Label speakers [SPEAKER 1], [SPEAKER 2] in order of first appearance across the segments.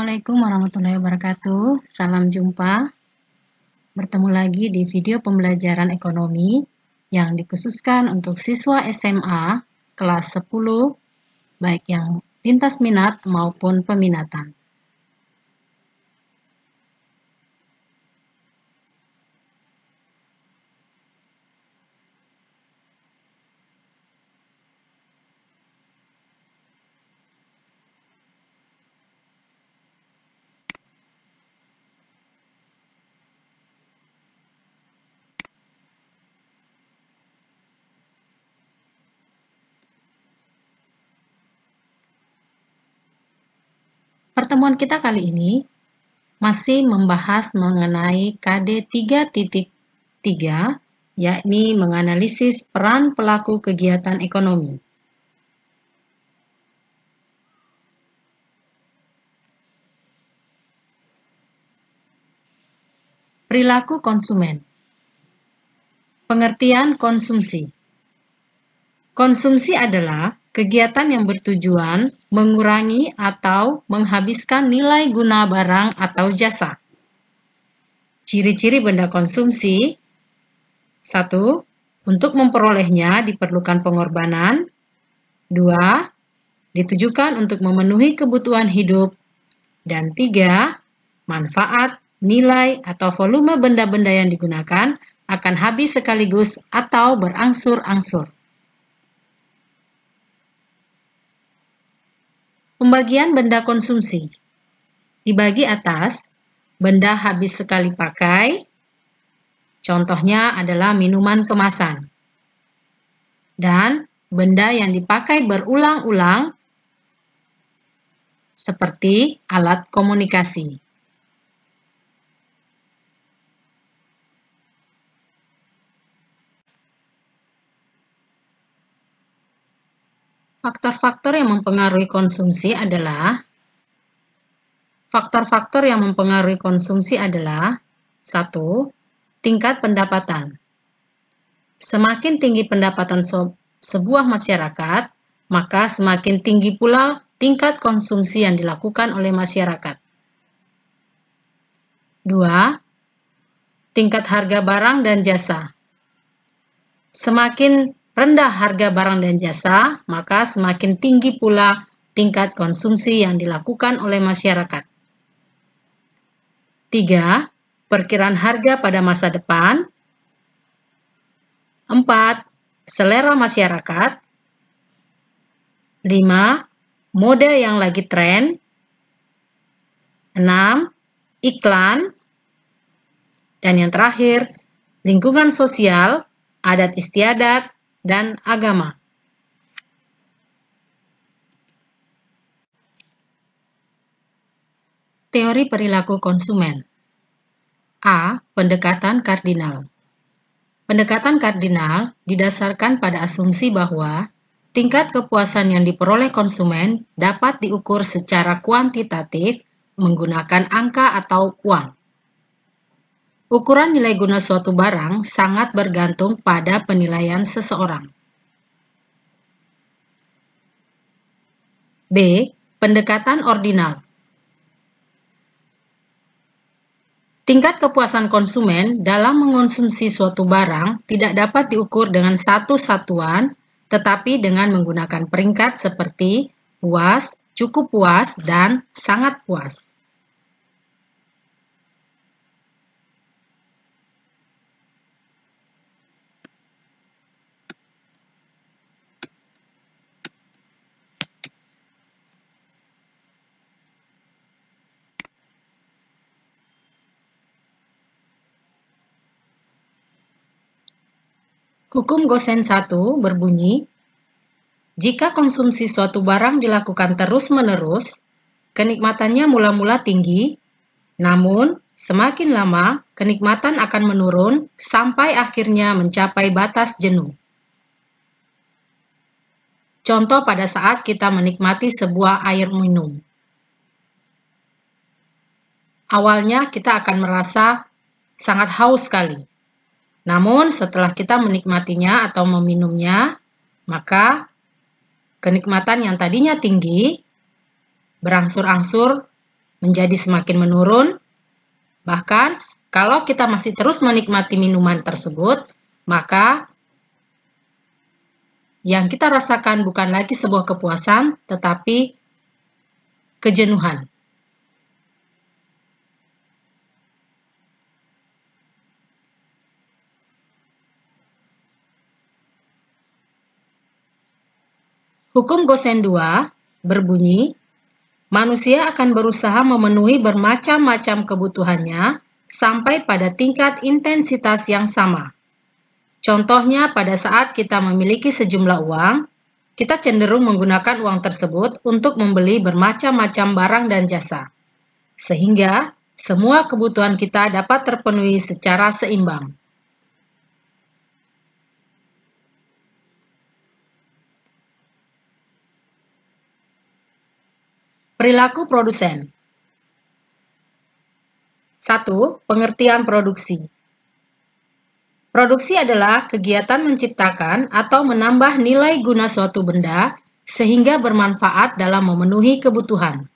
[SPEAKER 1] Assalamualaikum warahmatullahi wabarakatuh. Salam jumpa. Bertemu lagi di video pembelajaran ekonomi yang dikhususkan untuk siswa SMA kelas 10, baik yang lintas minat maupun peminatan. Pertemuan kita kali ini masih membahas mengenai KD 3.3, yakni menganalisis peran pelaku kegiatan ekonomi. Perilaku konsumen. Pengertian konsumsi. Konsumsi adalah kegiatan yang bertujuan mengurangi atau menghabiskan nilai guna barang atau jasa. Ciri-ciri benda konsumsi: 1. Untuk memperolehnya diperlukan pengorbanan. 2. Ditujukan untuk memenuhi kebutuhan hidup. Dan 3. Manfaat, nilai, atau volume benda-benda yang digunakan akan habis sekaligus atau berangsur-angsur. Pembagian benda konsumsi. Di bagi atas, benda habis sekali pakai. Contohnya adalah minuman kemasan. Dan benda yang dipakai berulang-ulang seperti alat komunikasi. Faktor-faktor yang mempengaruhi konsumsi adalah 1. Tingkat pendapatan. Semakin tinggi pendapatan sebuah masyarakat, maka semakin tinggi pula tingkat konsumsi yang dilakukan oleh masyarakat. 2. Tingkat harga barang dan jasa. Semakin rendah harga barang dan jasa, maka semakin tinggi pula tingkat konsumsi yang dilakukan oleh masyarakat. 3. Perkiraan harga pada masa depan. 4. Selera masyarakat. 5. Mode yang lagi tren. 6. Iklan. Dan yang terakhir, lingkungan sosial, adat istiadat, dan agama. Teori perilaku konsumen. A. Pendekatan kardinal. Pendekatan kardinal didasarkan pada asumsi bahwa tingkat kepuasan yang diperoleh konsumen dapat diukur secara kuantitatif menggunakan angka atau uang. Ukuran nilai guna suatu barang sangat bergantung pada penilaian seseorang. B. Pendekatan ordinal. Tingkat kepuasan konsumen dalam mengonsumsi suatu barang tidak dapat diukur dengan satu satuan, tetapi dengan menggunakan peringkat seperti puas, cukup puas, dan sangat puas. Hukum Gosen 1 berbunyi, jika konsumsi suatu barang dilakukan terus-menerus, kenikmatannya mula-mula tinggi, namun semakin lama kenikmatan akan menurun sampai akhirnya mencapai batas jenuh. Contoh pada saat kita menikmati sebuah air minum. Awalnya kita akan merasa sangat haus sekali. Namun setelah kita menikmatinya atau meminumnya, maka kenikmatan yang tadinya tinggi berangsur-angsur menjadi semakin menurun. Bahkan, kalau kita masih terus menikmati minuman tersebut, maka yang kita rasakan bukan lagi sebuah kepuasan, tetapi kejenuhan. Hukum Gosen 2 berbunyi, manusia akan berusaha memenuhi bermacam-macam kebutuhannya sampai pada tingkat intensitas yang sama. Contohnya, pada saat kita memiliki sejumlah uang, kita cenderung menggunakan uang tersebut untuk membeli bermacam-macam barang dan jasa, sehingga semua kebutuhan kita dapat terpenuhi secara seimbang. Perilaku produsen. 1. Pengertian produksi. Produksi adalah kegiatan menciptakan atau menambah nilai guna suatu benda sehingga bermanfaat dalam memenuhi kebutuhan.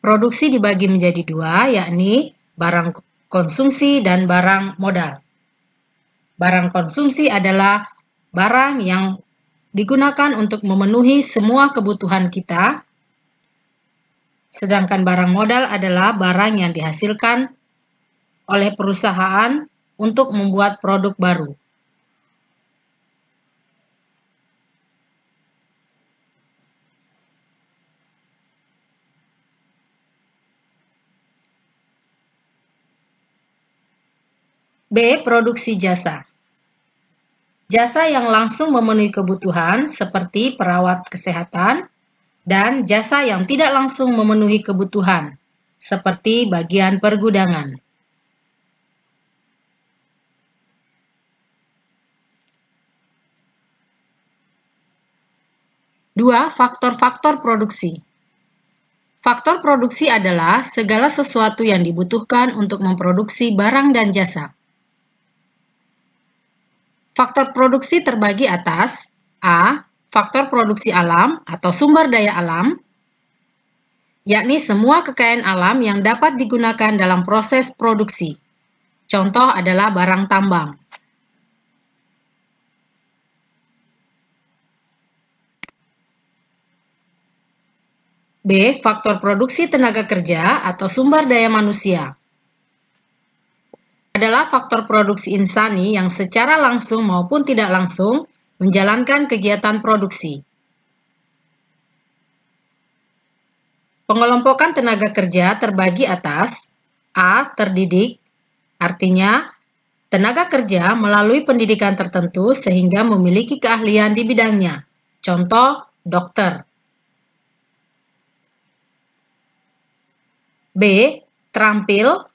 [SPEAKER 1] Produksi dibagi menjadi dua, yakni barang konsumsi dan barang modal. Barang konsumsi adalah barang yang digunakan untuk memenuhi semua kebutuhan kita, sedangkan barang modal adalah barang yang dihasilkan oleh perusahaan untuk membuat produk baru. B. Produksi jasa. Jasa yang langsung memenuhi kebutuhan seperti perawat kesehatan, dan jasa yang tidak langsung memenuhi kebutuhan, seperti bagian pergudangan. Dua, faktor-faktor produksi. Faktor produksi adalah segala sesuatu yang dibutuhkan untuk memproduksi barang dan jasa. Faktor produksi terbagi atas A. Faktor produksi alam atau sumber daya alam, yakni semua kekayaan alam yang dapat digunakan dalam proses produksi. Contoh adalah barang tambang. B. Faktor produksi tenaga kerja atau sumber daya manusia. Adalah faktor produksi insani yang secara langsung maupun tidak langsung menjalankan kegiatan produksi. Pengelompokan tenaga kerja terbagi atas A. Terdidik, artinya tenaga kerja melalui pendidikan tertentu sehingga memiliki keahlian di bidangnya. Contoh, dokter. B. Terampil.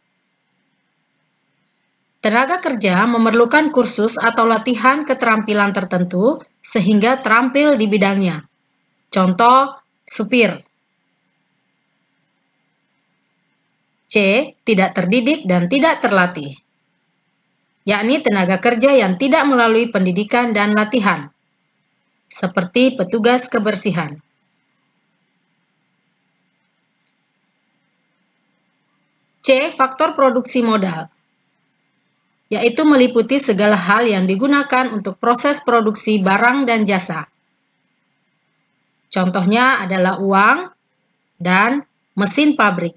[SPEAKER 1] Tenaga kerja memerlukan kursus atau latihan keterampilan tertentu sehingga terampil di bidangnya. Contoh, supir. C. Tidak terdidik dan tidak terlatih, yakni tenaga kerja yang tidak melalui pendidikan dan latihan, seperti petugas kebersihan. C. Faktor produksi modal, yaitu meliputi segala hal yang digunakan untuk proses produksi barang dan jasa. Contohnya adalah uang dan mesin pabrik.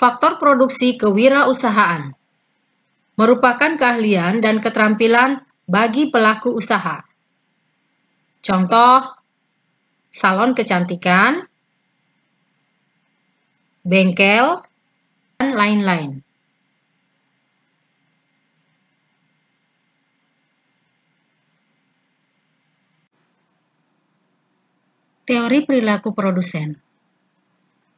[SPEAKER 1] Faktor produksi kewirausahaan merupakan keahlian dan keterampilan bagi pelaku usaha. Contoh, salon kecantikan, bengkel, dan lain-lain. Teori perilaku produsen.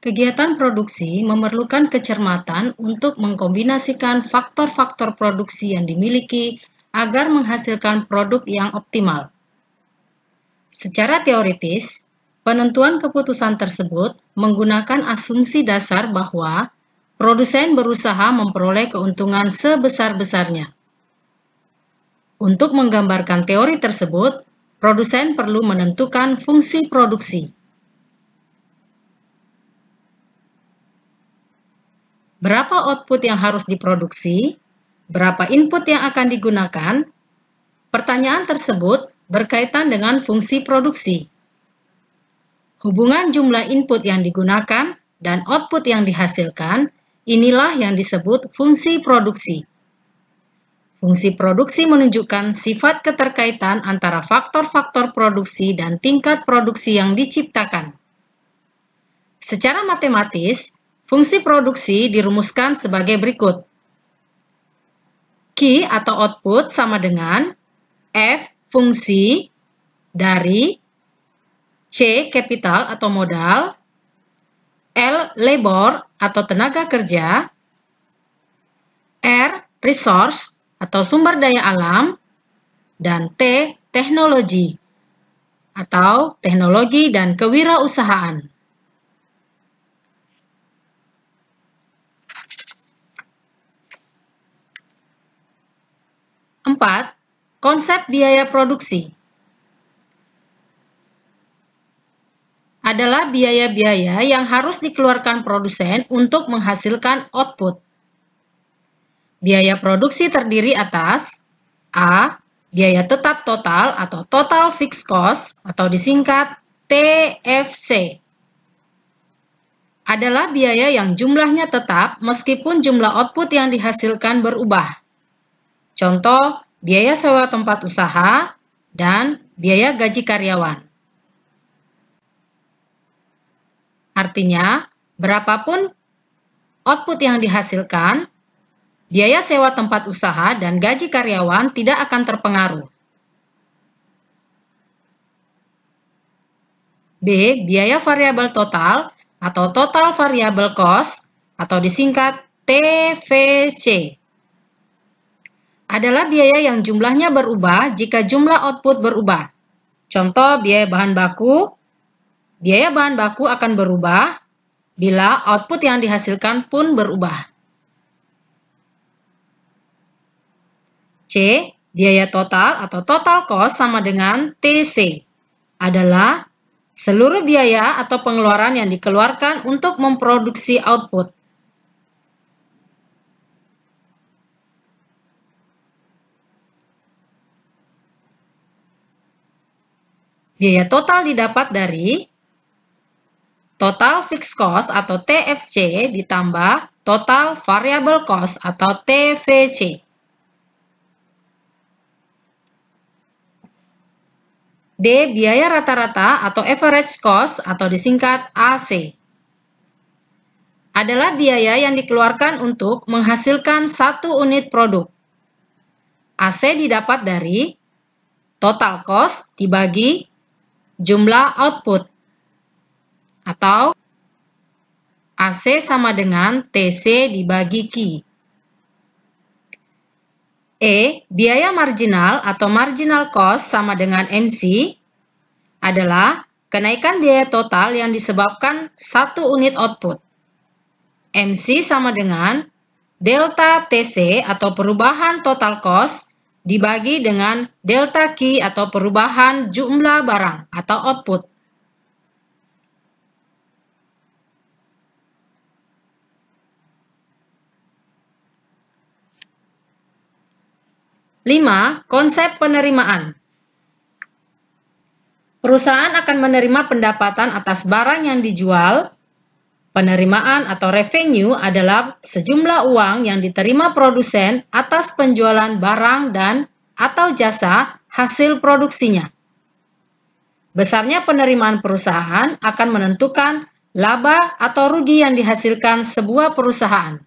[SPEAKER 1] Kegiatan produksi memerlukan kecermatan untuk mengkombinasikan faktor-faktor produksi yang dimiliki agar menghasilkan produk yang optimal. Secara teoritis, penentuan keputusan tersebut menggunakan asumsi dasar bahwa produsen berusaha memperoleh keuntungan sebesar-besarnya. Untuk menggambarkan teori tersebut, produsen perlu menentukan fungsi produksi. Berapa output yang harus diproduksi? Berapa input yang akan digunakan? Pertanyaan tersebut berkaitan dengan fungsi produksi. Hubungan jumlah input yang digunakan dan output yang dihasilkan, inilah yang disebut fungsi produksi. Fungsi produksi menunjukkan sifat keterkaitan antara faktor-faktor produksi dan tingkat produksi yang diciptakan. Secara matematis, fungsi produksi dirumuskan sebagai berikut. Q atau output sama dengan F fungsi dari C capital atau modal, L labor atau tenaga kerja, R resource atau sumber daya alam, dan T teknologi atau teknologi dan kewirausahaan. Empat, konsep biaya produksi adalah biaya-biaya yang harus dikeluarkan produsen untuk menghasilkan output. Biaya produksi terdiri atas A. Biaya tetap total atau total fixed cost atau disingkat TFC. Adalah biaya yang jumlahnya tetap meskipun jumlah output yang dihasilkan berubah. Contoh, biaya sewa tempat usaha dan biaya gaji karyawan. Artinya, berapapun output yang dihasilkan, biaya sewa tempat usaha dan gaji karyawan tidak akan terpengaruh. B. Biaya variabel total atau total variable cost atau disingkat TVC. Adalah biaya yang jumlahnya berubah jika jumlah output berubah. Contoh, biaya bahan baku. Biaya bahan baku akan berubah bila output yang dihasilkan pun berubah. C. Biaya total atau total cost sama dengan TC. Adalah seluruh biaya atau pengeluaran yang dikeluarkan untuk memproduksi output. Biaya total didapat dari total fixed cost atau TFC ditambah total variable cost atau TVC. D. Biaya rata-rata atau average cost atau disingkat AC. Adalah biaya yang dikeluarkan untuk menghasilkan satu unit produk. AC didapat dari total cost dibagi jumlah output. Atau AC sama dengan TC dibagi Q. E. Biaya marginal atau marginal cost sama dengan MC adalah kenaikan biaya total yang disebabkan satu unit output. MC sama dengan delta TC atau perubahan total cost dibagi dengan delta Q atau perubahan jumlah barang atau output. Lima, konsep penerimaan. Perusahaan akan menerima pendapatan atas barang yang dijual. Penerimaan atau revenue adalah sejumlah uang yang diterima produsen atas penjualan barang dan atau jasa hasil produksinya. Besarnya penerimaan perusahaan akan menentukan laba atau rugi yang dihasilkan sebuah perusahaan.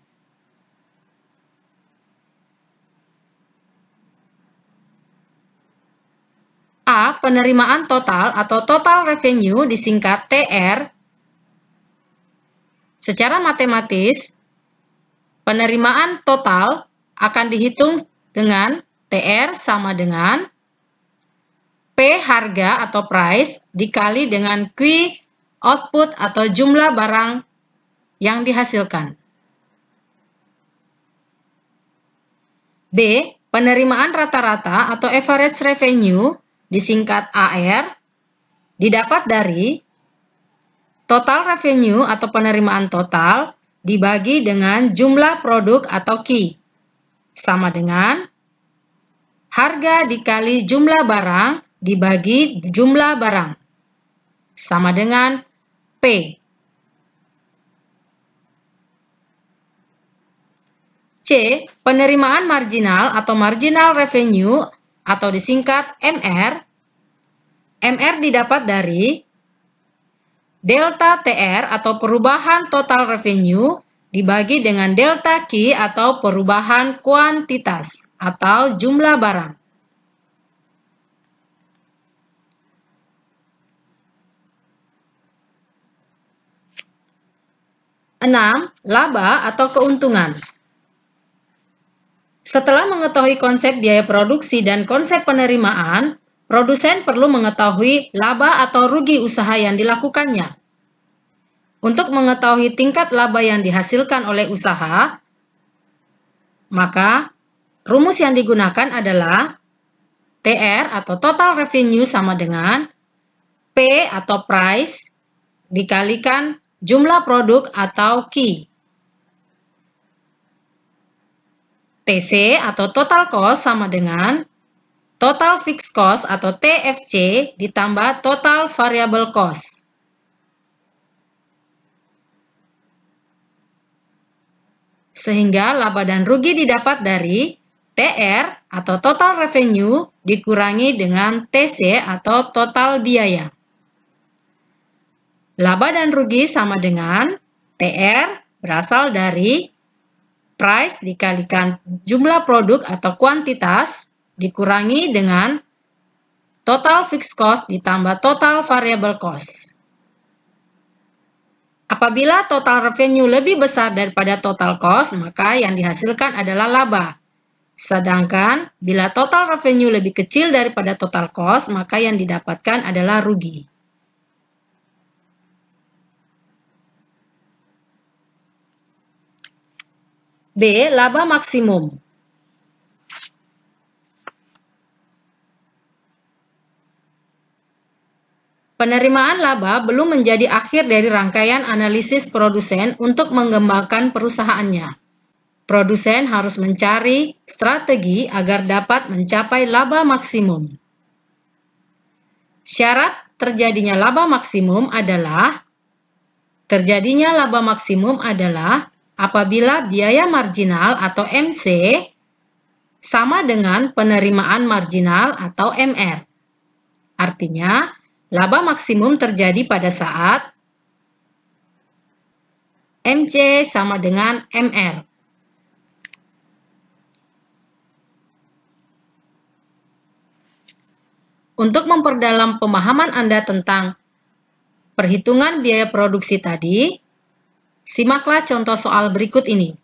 [SPEAKER 1] A. Penerimaan total atau total revenue disingkat TR. Secara matematis, penerimaan total akan dihitung dengan TR sama dengan P harga atau price dikali dengan Q output atau jumlah barang yang dihasilkan. B. Penerimaan rata-rata atau average revenue, disingkat AR, didapat dari total revenue atau penerimaan total dibagi dengan jumlah produk atau Q, sama dengan harga dikali jumlah barang dibagi jumlah barang, sama dengan P. C. Penerimaan marginal atau marginal revenue atau disingkat MR. MR didapat dari delta TR atau perubahan total revenue dibagi dengan delta Q atau perubahan kuantitas atau jumlah barang. 6. Laba atau keuntungan. Setelah mengetahui konsep biaya produksi dan konsep penerimaan, produsen perlu mengetahui laba atau rugi usaha yang dilakukannya. Untuk mengetahui tingkat laba yang dihasilkan oleh usaha, maka rumus yang digunakan adalah TR atau total revenue sama dengan P atau price dikalikan jumlah produk atau Q. TC atau total cost sama dengan total fixed cost atau TFC ditambah total variable cost. Sehingga laba dan rugi didapat dari TR atau total revenue dikurangi dengan TC atau total biaya. Laba dan rugi sama dengan TR berasal dari price dikalikan jumlah produk atau kuantitas dikurangi dengan total fixed cost ditambah total variable cost. Apabila total revenue lebih besar daripada total cost, maka yang dihasilkan adalah laba. Sedangkan bila total revenue lebih kecil daripada total cost, maka yang didapatkan adalah rugi. B. Laba maksimum. Penerimaan laba belum menjadi akhir dari rangkaian analisis produsen untuk mengembangkan perusahaannya. Produsen harus mencari strategi agar dapat mencapai laba maksimum. Syarat terjadinya laba maksimum adalah apabila biaya marginal atau MC sama dengan penerimaan marginal atau MR. Artinya, laba maksimum terjadi pada saat MC sama dengan MR. Untuk memperdalam pemahaman Anda tentang perhitungan biaya produksi tadi, simaklah contoh soal berikut ini.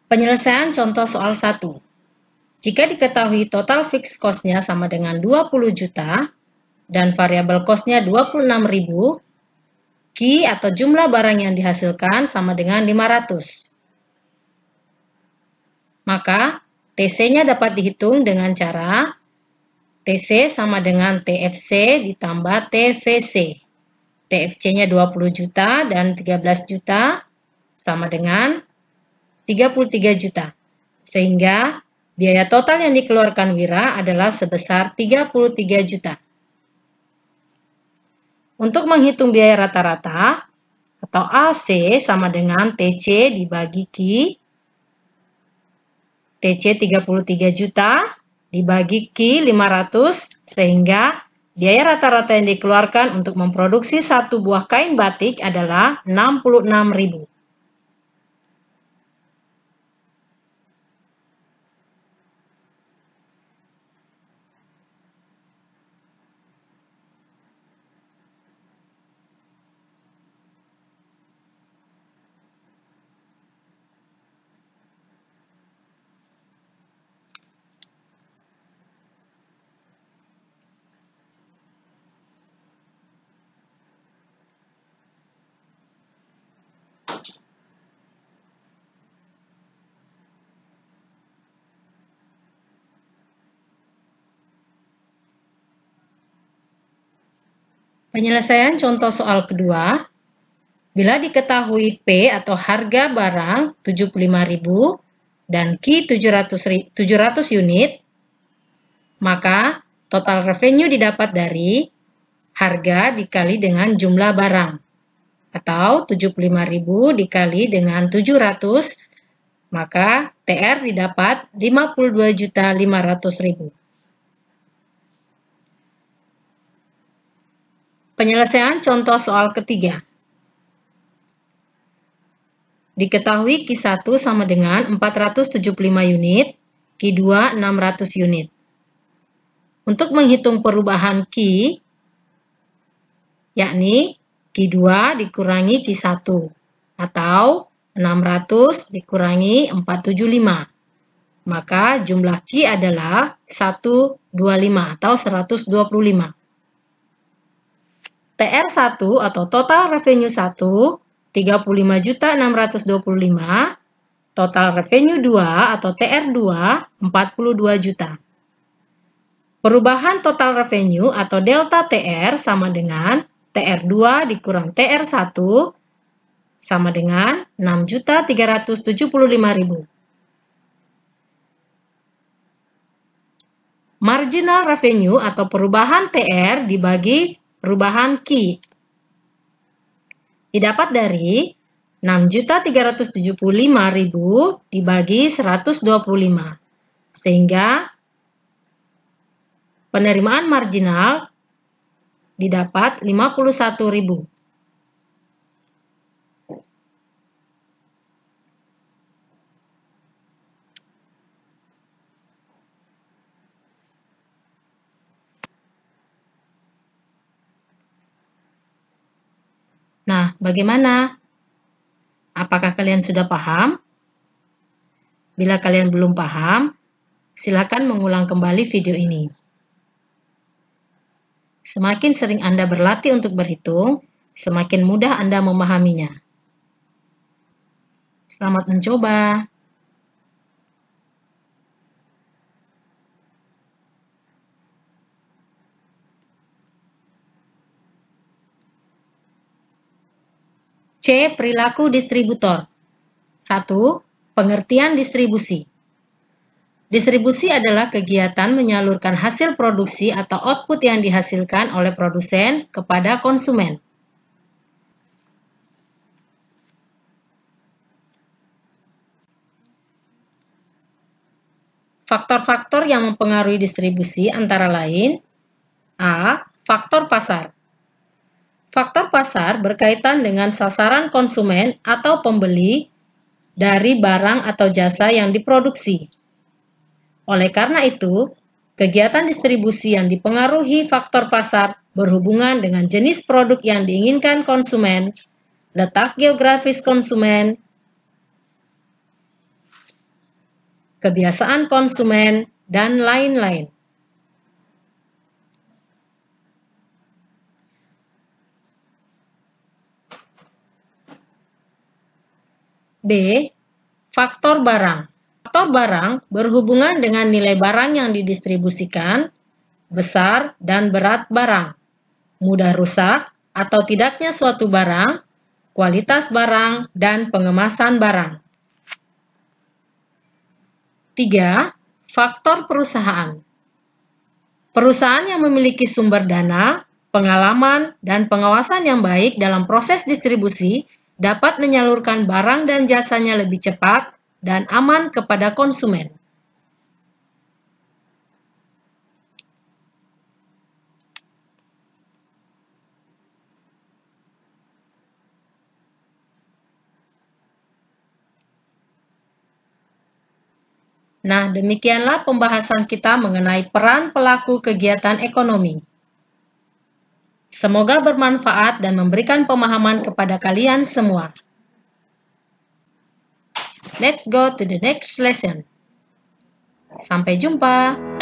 [SPEAKER 1] Penyelesaian contoh soal 1. Jika diketahui total fixed cost-nya sama dengan 20 juta dan variable cost-nya 26.000, Q atau jumlah barang yang dihasilkan sama dengan 500. Maka TC-nya dapat dihitung dengan cara TC sama dengan TFC ditambah TVC. TFC-nya 20 juta dan 13 juta sama dengan 33 juta. Sehingga biaya total yang dikeluarkan Wira adalah sebesar 33 juta. Untuk menghitung biaya rata-rata atau AC sama dengan TC dibagi Q. TC 33 juta dibagi Q 500 sehingga biaya rata-rata yang dikeluarkan untuk memproduksi satu buah kain batik adalah 66.000. Penyelesaian contoh soal kedua, bila diketahui P atau harga barang 75.000 dan Q 700 unit, maka total revenue didapat dari harga dikali dengan jumlah barang, atau 75.000 dikali dengan 700, maka TR didapat 52.500.000. Penyelesaian contoh soal ketiga. Diketahui Q1 sama dengan 475 unit, Q2 600 unit. Untuk menghitung perubahan Q, yakni Q2 dikurangi Q1, atau 600 dikurangi 475. Maka jumlah Q adalah 125 atau 125. TR1 atau total revenue 1, 35.625, total revenue 2 atau TR2, 42 juta. Perubahan total revenue atau delta TR sama dengan TR2 dikurang TR1 sama dengan 6.375.000. Marginal revenue atau perubahan TR dibagi perubahan Q didapat dari 6.375.000 dibagi 125, sehingga penerimaan marginal didapat 51.000. Nah, bagaimana? Apakah kalian sudah paham? Bila kalian belum paham, silakan mengulang kembali video ini. Semakin sering Anda berlatih untuk berhitung, semakin mudah Anda memahaminya. Selamat mencoba. C. Perilaku distributor. 1. Pengertian distribusi. Distribusi adalah kegiatan menyalurkan hasil produksi atau output yang dihasilkan oleh produsen kepada konsumen. Faktor-faktor yang mempengaruhi distribusi antara lain: A. Faktor pasar. Faktor pasar berkaitan dengan sasaran konsumen atau pembeli dari barang atau jasa yang diproduksi. Oleh karena itu, kegiatan distribusi yang dipengaruhi faktor pasar berhubungan dengan jenis produk yang diinginkan konsumen, letak geografis konsumen, kebiasaan konsumen, dan lain-lain. B. Faktor barang. Faktor barang berhubungan dengan nilai barang yang didistribusikan, besar dan berat barang, mudah rusak atau tidaknya suatu barang, kualitas barang, dan pengemasan barang. 3. Faktor perusahaan. Perusahaan yang memiliki sumber dana, pengalaman, dan pengawasan yang baik dalam proses distribusi dapat menyalurkan barang dan jasanya lebih cepat dan aman kepada konsumen. Nah, demikianlah pembahasan kita mengenai peran pelaku kegiatan ekonomi. Semoga bermanfaat dan memberikan pemahaman kepada kalian semua. Let's go to the next lesson. Sampai jumpa.